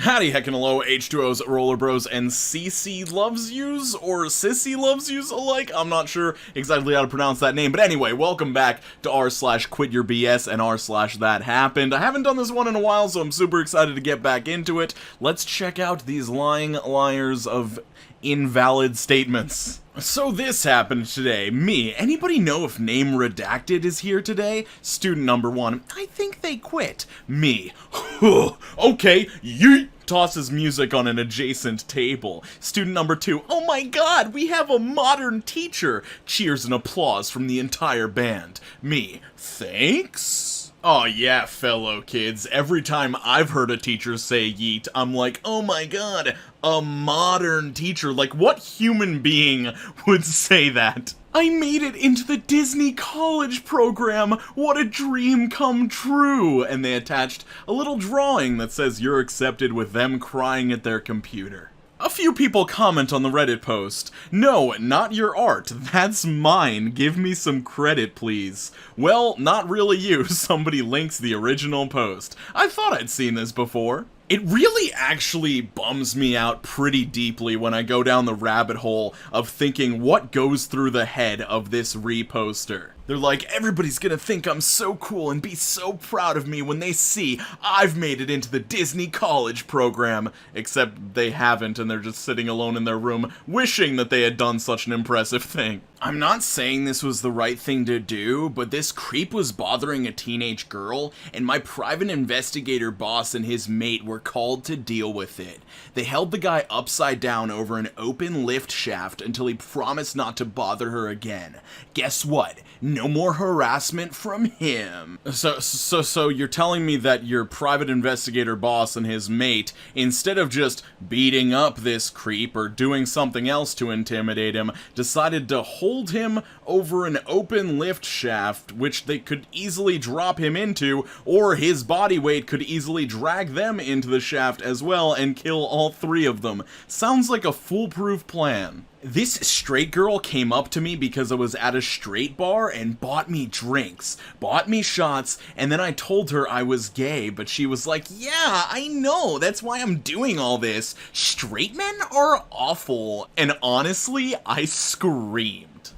Howdy heckin' hello, H2O's, Roller Bros, and CC Loves Yous, or Sissy Loves Yous alike? I'm not sure exactly how to pronounce that name, but anyway, welcome back to r/quityourBS and r/thathappened. I haven't done this one in a while, so I'm super excited to get back into it. Let's check out these lying liars of invalid statements. So this happened today. Me. Anybody know if name redacted is here today? Student number 1. I think they quit. Me. Okay, yeet. Tosses music on an adjacent table. Student number 2. Oh my god, we have a modern teacher. Cheers and applause from the entire band. Me. Thanks? Oh yeah, fellow kids, every time I've heard a teacher say yeet, I'm like, oh my god, a modern teacher. Like, what human being would say that? I made it into the Disney college program! What a dream come true! And they attached a little drawing that says you're accepted with them crying at their computer. A few people comment on the Reddit post. No, not your art. That's mine. Give me some credit, please. Well, not really you. Somebody links the original post. I thought I'd seen this before. It really actually bums me out pretty deeply when I go down the rabbit hole of thinking what goes through the head of this reposter. They're like, everybody's gonna think I'm so cool and be so proud of me when they see I've made it into the Disney college program. Except they haven't, and they're just sitting alone in their room, wishing that they had done such an impressive thing. I'm not saying this was the right thing to do, but this creep was bothering a teenage girl, and my private investigator boss and his mate were called to deal with it. They held the guy upside down over an open lift shaft until he promised not to bother her again. Guess what? No more harassment from him. So you're telling me that your private investigator boss and his mate, instead of just beating up this creep or doing something else to intimidate him, decided to hold him over an open lift shaft, which they could easily drop him into, or his body weight could easily drag them into the shaft as well and kill all three of them. Sounds like a foolproof plan. This straight girl came up to me because I was at a straight bar and bought me drinks, bought me shots, and then I told her I was gay, but she was like, yeah, I know, that's why I'm doing all this. Straight men are awful. And honestly, I screamed.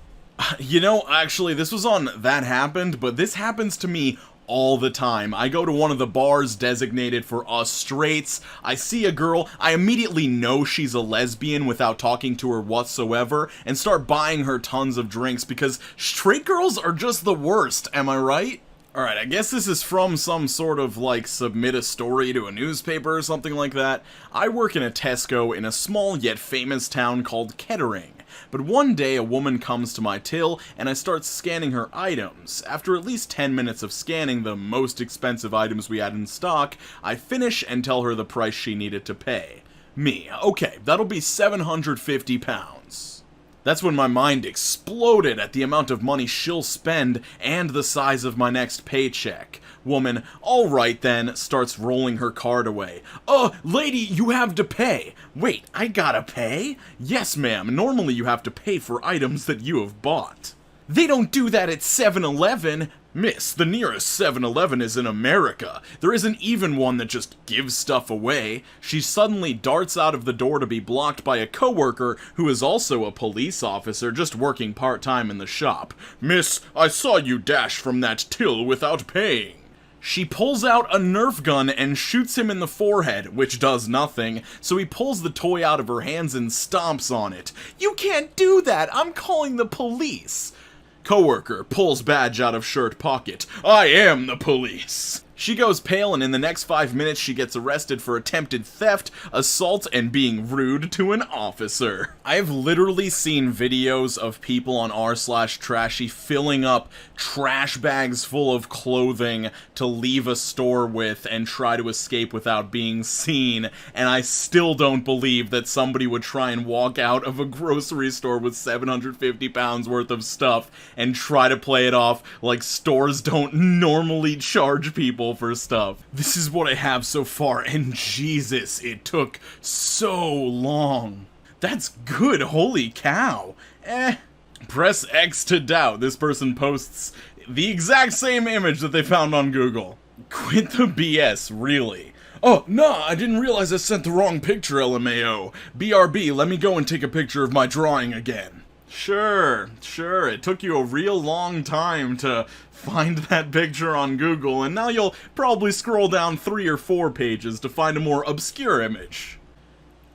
You know, actually, this was on That Happened, but this happens to me all the time. I go to one of the bars designated for us straights, I see a girl, I immediately know she's a lesbian without talking to her whatsoever, and start buying her tons of drinks because straight girls are just the worst, am I right? Alright, I guess this is from some sort of, like, submit a story to a newspaper or something like that. I work in a Tesco in a small yet famous town called Kettering. But one day a woman comes to my till and I start scanning her items. After at least 10 minutes of scanning the most expensive items we had in stock, I finish and tell her the price she needed to pay. Me, okay, that'll be £750. That's when my mind exploded at the amount of money she'll spend and the size of my next paycheck. Woman, alright then, starts rolling her card away. Lady, you have to pay. Wait, I gotta pay? Yes, ma'am, normally you have to pay for items that you have bought. They don't do that at 7-Eleven. Miss, the nearest 7-Eleven is in America. There isn't even one that just gives stuff away. She suddenly darts out of the door to be blocked by a coworker who is also a police officer just working part-time in the shop. Miss, I saw you dash from that till without paying. She pulls out a Nerf gun and shoots him in the forehead, which does nothing, so he pulls the toy out of her hands and stomps on it. You can't do that! I'm calling the police! Coworker pulls badge out of shirt pocket. I am the police! She goes pale, and in the next 5 minutes she gets arrested for attempted theft, assault, and being rude to an officer. I have literally seen videos of people on r/trashy filling up trash bags full of clothing to leave a store with and try to escape without being seen, and I still don't believe that somebody would try and walk out of a grocery store with £750 worth of stuff and try to play it off like stores don't normally charge people for stuff. This is what I have so far, and Jesus, it took so long. That's good, holy cow. Press X to doubt. This person posts the exact same image that they found on Google. Quit the BS, really. Oh, nah, I didn't realize I sent the wrong picture, LMAO. BRB, let me go and take a picture of my drawing again. Sure, it took you a real long time to find that picture on Google, and now you'll probably scroll down 3 or 4 pages to find a more obscure image.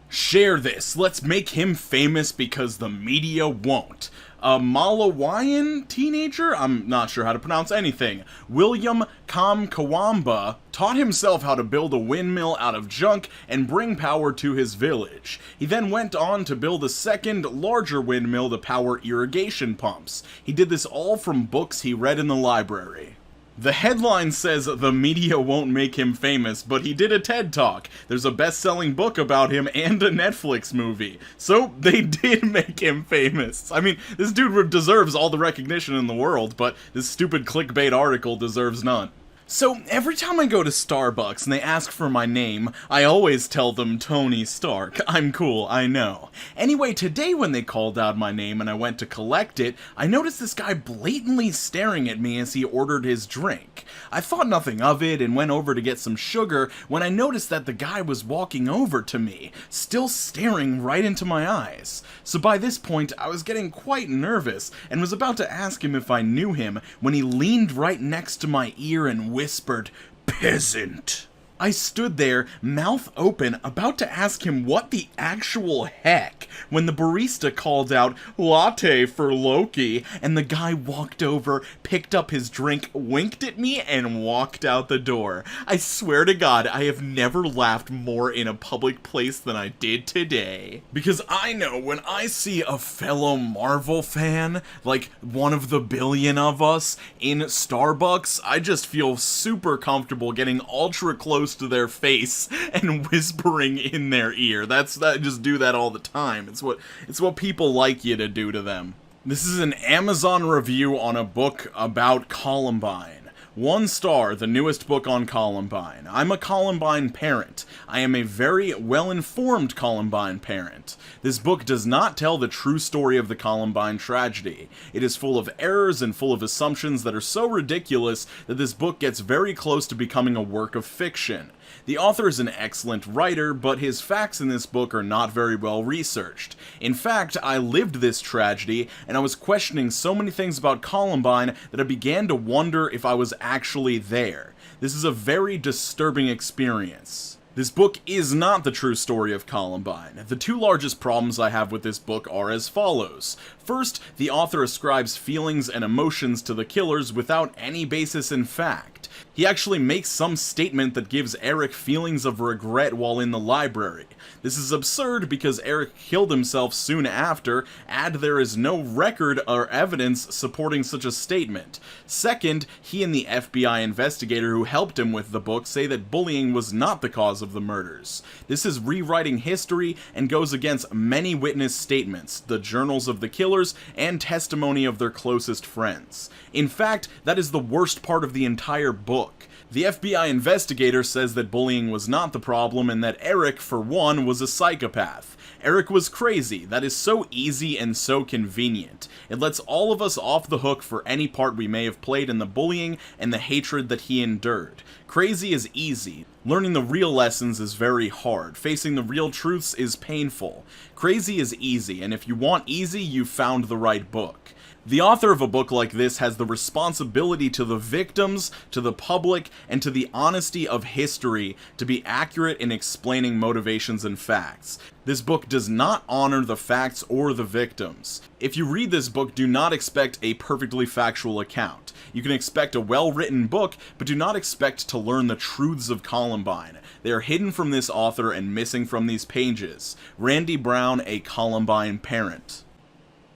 Share this, let's make him famous because the media won't. A Malawian teenager, I'm not sure how to pronounce anything, William Kamkawamba, taught himself how to build a windmill out of junk and bring power to his village. He then went on to build a second, larger windmill to power irrigation pumps. He did this all from books he read in the library. The headline says the media won't make him famous, but he did a TED Talk. There's a best-selling book about him and a Netflix movie. So they did make him famous. I mean, this dude deserves all the recognition in the world, but this stupid clickbait article deserves none. So, every time I go to Starbucks and they ask for my name, I always tell them Tony Stark. I'm cool, I know. Anyway, today when they called out my name and I went to collect it, I noticed this guy blatantly staring at me as he ordered his drink. I thought nothing of it and went over to get some sugar when I noticed that the guy was walking over to me, still staring right into my eyes. So by this point, I was getting quite nervous and was about to ask him if I knew him when he leaned right next to my ear and whispered, "Peasant." I stood there, mouth open, about to ask him what the actual heck, when the barista called out, "Latte for Loki," and the guy walked over, picked up his drink, winked at me, and walked out the door. I swear to God, I have never laughed more in a public place than I did today. Because I know when I see a fellow Marvel fan, like one of the billion of us, in Starbucks, I just feel super comfortable getting ultra close to their face and whispering in their ear. I just do that all the time. It's what people like you to do to them. This is an Amazon review on a book about Columbine. 1 star, the newest book on Columbine. I'm a Columbine parent. I am a very well-informed Columbine parent. This book does not tell the true story of the Columbine tragedy. It is full of errors and full of assumptions that are so ridiculous that this book gets very close to becoming a work of fiction. The author is an excellent writer, but his facts in this book are not very well researched. In fact, I lived this tragedy, and I was questioning so many things about Columbine that I began to wonder if I was actually there. This is a very disturbing experience. This book is not the true story of Columbine. The 2 largest problems I have with this book are as follows. First, the author ascribes feelings and emotions to the killers without any basis in fact. He actually makes some statement that gives Eric feelings of regret while in the library. This is absurd because Eric killed himself soon after, and there is no record or evidence supporting such a statement. Second, he and the FBI investigator who helped him with the book say that bullying was not the cause of the murders. This is rewriting history and goes against many witness statements, the journals of the killers, and testimony of their closest friends. In fact, that is the worst part of the entire book. The FBI investigator says that bullying was not the problem and that Eric, for one, was a psychopath. Eric was crazy. That is so easy and so convenient. It lets all of us off the hook for any part we may have played in the bullying and the hatred that he endured. Crazy is easy. Learning the real lessons is very hard. Facing the real truths is painful. Crazy is easy, and if you want easy, you've found the right book. The author of a book like this has the responsibility to the victims, to the public, and to the honesty of history to be accurate in explaining motivations and facts. This book does not honor the facts or the victims. If you read this book, do not expect a perfectly factual account. You can expect a well-written book, but do not expect to learn the truths of Columbine. They are hidden from this author and missing from these pages. Randy Brown, a Columbine parent.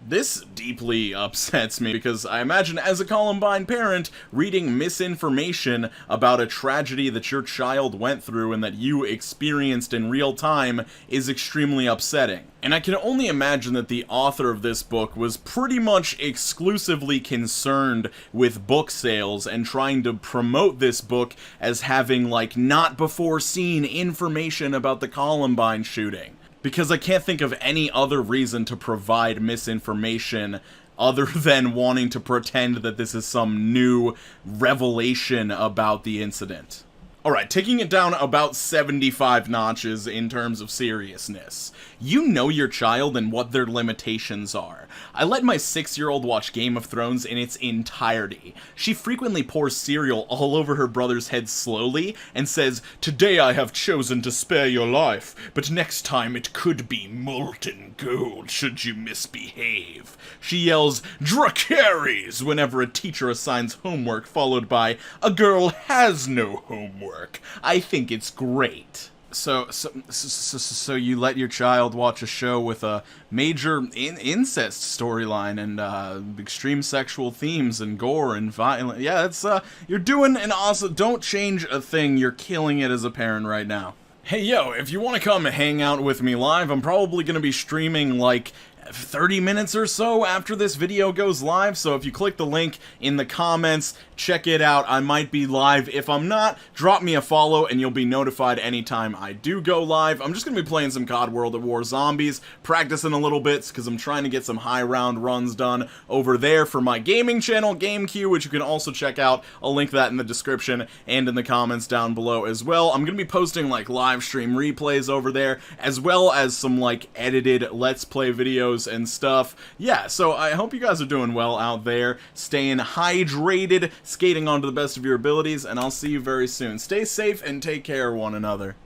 This deeply upsets me because I imagine as a Columbine parent, reading misinformation about a tragedy that your child went through and that you experienced in real time is extremely upsetting. And I can only imagine that the author of this book was pretty much exclusively concerned with book sales and trying to promote this book as having, like, not before seen information about the Columbine shooting. Because I can't think of any other reason to provide misinformation other than wanting to pretend that this is some new revelation about the incident. Alright, taking it down about 75 notches in terms of seriousness. You know your child and what their limitations are. I let my 6-year-old watch Game of Thrones in its entirety. She frequently pours cereal all over her brother's head slowly and says, "Today I have chosen to spare your life, but next time it could be molten gold should you misbehave." She yells, "Dracarys!" whenever a teacher assigns homework, followed by, "A girl has no homework." I think it's great. So you let your child watch a show with a major incest storyline and extreme sexual themes and gore and violence. Yeah, it's you're doing an awesome. Don't change a thing. You're killing it as a parent right now. Hey yo, if you want to come hang out with me live, I'm probably gonna be streaming like 30 minutes or so after this video goes live, so if you click the link in the comments, check it out. I might be live. If I'm not, drop me a follow and you'll be notified anytime I do go live. I'm just gonna be playing some COD World at War Zombies, practicing a little bit, because I'm trying to get some high round runs done over there for my gaming channel, GameQ, which you can also check out. I'll link that in the description and in the comments down below as well. I'm gonna be posting like live stream replays over there, as well as some like edited Let's Play videos and stuff. Yeah, so I hope you guys are doing well out there, staying hydrated, skating on to the best of your abilities, and I'll see you very soon. Stay safe and take care of one another.